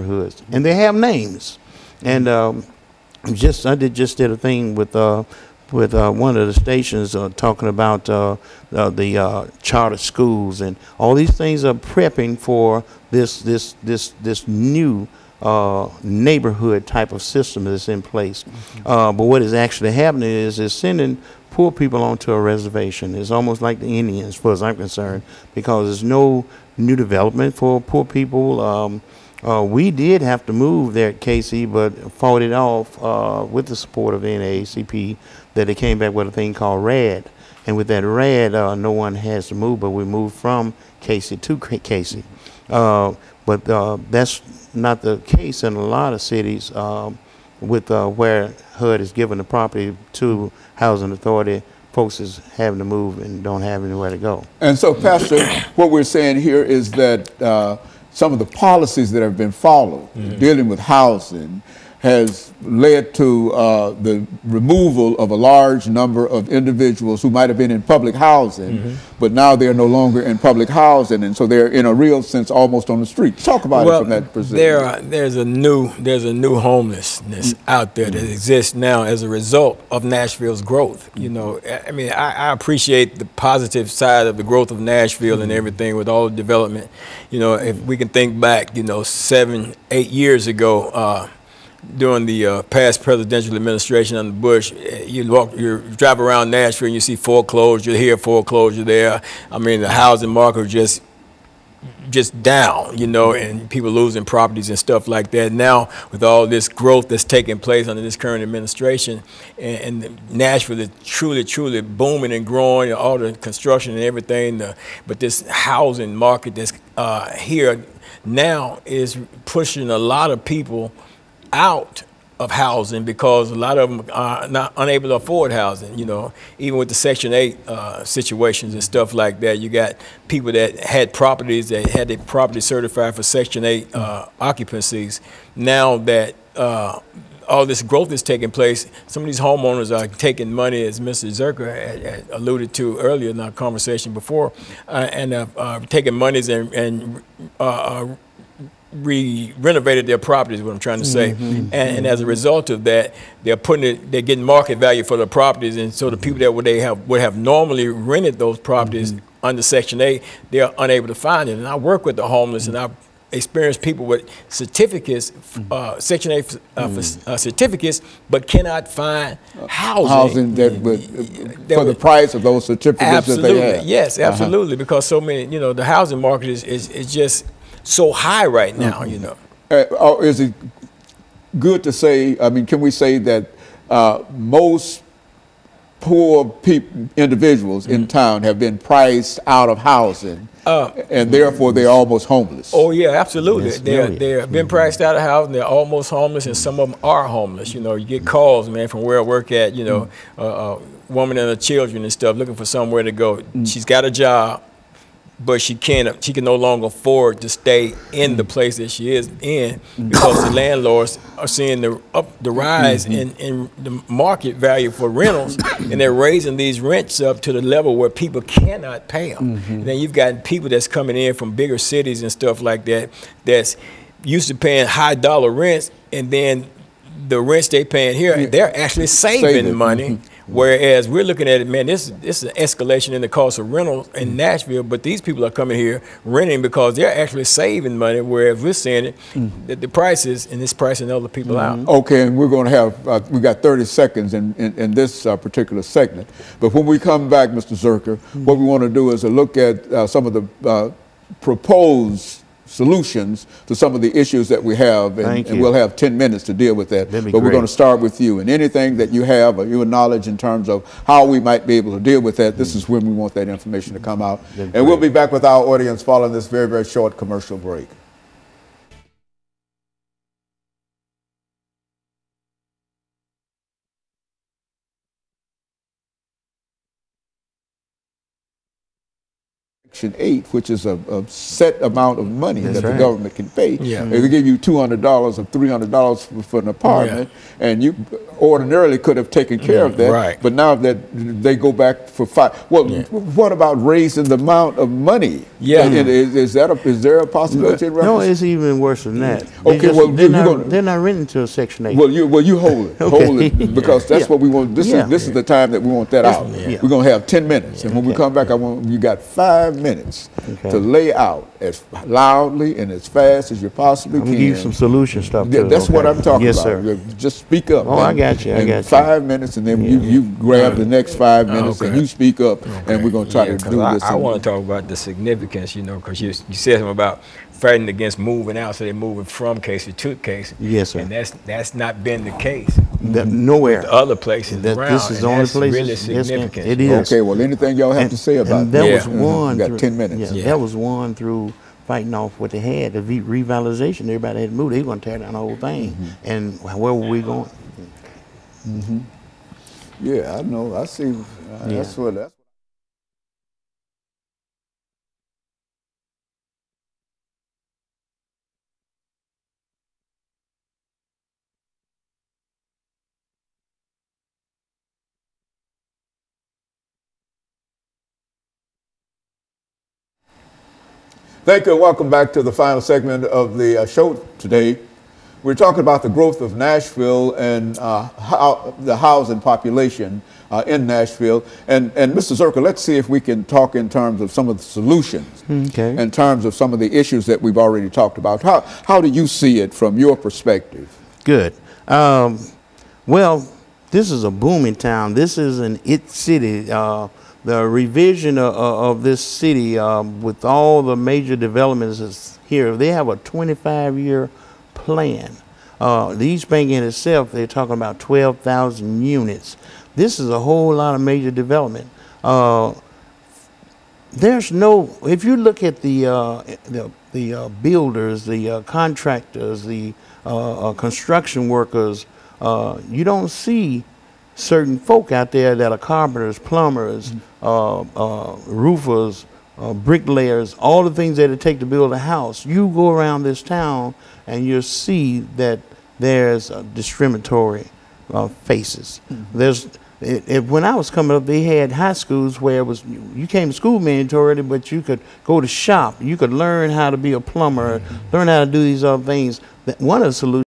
neighborhoods, and they have names. And I just did a thing with one of the stations talking about the charter schools, and all these things are prepping for this new neighborhood type of system that's in place. But what is actually happening is sending poor people onto a reservation. It's almost like the Indians, as far as I'm concerned, because there's no new development for poor people. We did have to move there at Casey, but fought it off with the support of the NAACP, that they came back with a thing called RAD. And with that RAD, no one has to move, but we moved from Casey to Casey. But that's not the case in a lot of cities with where HUD is giving the property to Housing Authority. Folks is having to move and don't have anywhere to go. And so, Pastor, what we're saying here is that some of the policies that have been followed dealing with housing has led to the removal of a large number of individuals who might have been in public housing, but now they're no longer in public housing, and so they're in a real sense almost on the street. Talk about it from that perspective. There's a new homelessness out there that exists now as a result of Nashville's growth. You know, I mean, I appreciate the positive side of the growth of Nashville and everything with all the development. You know, if we can think back, you know, 7, 8 years ago, during the past presidential administration under Bush, you drive around Nashville and you see foreclosure here, foreclosure there. I mean, the housing market just down, you know, and people losing properties and stuff like that. Now, with all this growth that's taking place under this current administration, and Nashville is truly booming and growing, all the construction and everything, but this housing market that's here now is pushing a lot of people out of housing, because a lot of them are not unable to afford housing. You know, even with the Section 8 situations and stuff like that, you got people that had properties that had their property certified for Section 8 occupancies. Now that all this growth is taking place, some of these homeowners are taking money, as Mr. Zirker had alluded to earlier in our conversation before, and taking monies and renovated their properties, what I'm trying to say. And as a result of that, they're getting market value for the properties, and so the people that would have normally rented those properties under Section 8, they're unable to find it. And I work with the homeless, and I've experienced people with certificates, Section 8 certificates, but cannot find housing that for the price of those certificates that they have. Yes, absolutely, because so many, you know, the housing market is just so high right now, you know. Is it good to say, I mean, can we say that most poor individuals in town have been priced out of housing, and therefore they're almost homeless? Oh yeah, absolutely. Yes, they're been priced out of housing, they're almost homeless, and some of them are homeless. You know, you get calls, man, from where I work at, you know, a woman and her children and stuff looking for somewhere to go. She's got a job, but she can no longer afford to stay in the place that she is in, because the landlords are seeing the rise in the market value for rentals, and they're raising these rents up to the level where people cannot pay them. And then you've got people that's coming in from bigger cities and stuff like that, that's used to paying high dollar rents, and then the rents they paying here, they're actually saving money. Whereas we're looking at it, man, this is an escalation in the cost of rentals in Nashville, but these people are coming here renting because they're actually saving money, whereas we're seeing it, that the prices, and it's pricing other people out. Okay, and we're going to have, we got 30 seconds in this particular segment. But when we come back, Mr. Zirker, what we want to do is look at some of the proposed solutions to some of the issues that we have, and we'll have 10 minutes to deal with that. But we're going to start with you, and anything that you have or your knowledge in terms of how we might be able to deal with that, this is when we want that information to come out. And we'll be back with our audience following this very, very short commercial break. Section 8, which is a set amount of money that the government can pay. Yeah. They give you $200 or $300 for an apartment, and you ordinarily could have taken care of that. Right. But now that they go back for $5. Well, what about raising the amount of money? Yeah. Is there a possibility? No, it's even worse than that. Okay, They're not renting to a Section 8. Well, you hold it, hold it, because that's what we want. This is the time that we want that out. We're gonna have 10 minutes, and when we come back, you got 5 minutes to lay out as loudly and as fast as you possibly can. I'm gonna give you some solution stuff. That's what I'm talking about. Sir. Just speak up. Oh, I got you. I got you. 5 minutes, and then you grab the next 5 minutes, and you speak up, and we're gonna try to do this. I want to talk about the significance, because you said something about fighting against moving out, so they're moving from cases to cases. Yes, sir. And that's not been the case. Nowhere. The other places around. This is the only place. Really significant. It is. Okay. Well, anything y'all have to say about that? That was one. We got 10 minutes. That was one through fighting off what they had, the revitalization. Everybody had to move. They were going to tear down the whole thing. And where were we going? Yeah, I know. I see. That's what. Thank you, and welcome back to the final segment of the show today. We're talking about the growth of Nashville and how the housing population in Nashville. And Mr. Zirker, let's see if we can talk in terms of some of the solutions, in terms of some of the issues that we've already talked about. How do you see it from your perspective? Good. Well, this is a booming town. This is an it city. The revision of this city with all the major developments is here. They have a 25-year plan. The East Bank in itself, they're talking about 12,000 units. This is a whole lot of major development. There's no, if you look at the builders, the contractors, the construction workers, you don't see certain folk out there that are carpenters, plumbers, roofers, bricklayers, all the things that it take to build a house. You go around this town and you'll see that there's discriminatory faces. When I was coming up, they had high schools where it was, you came to school mandatory, but you could go to shop. You could learn how to be a plumber, learn how to do these other things. One of the solutions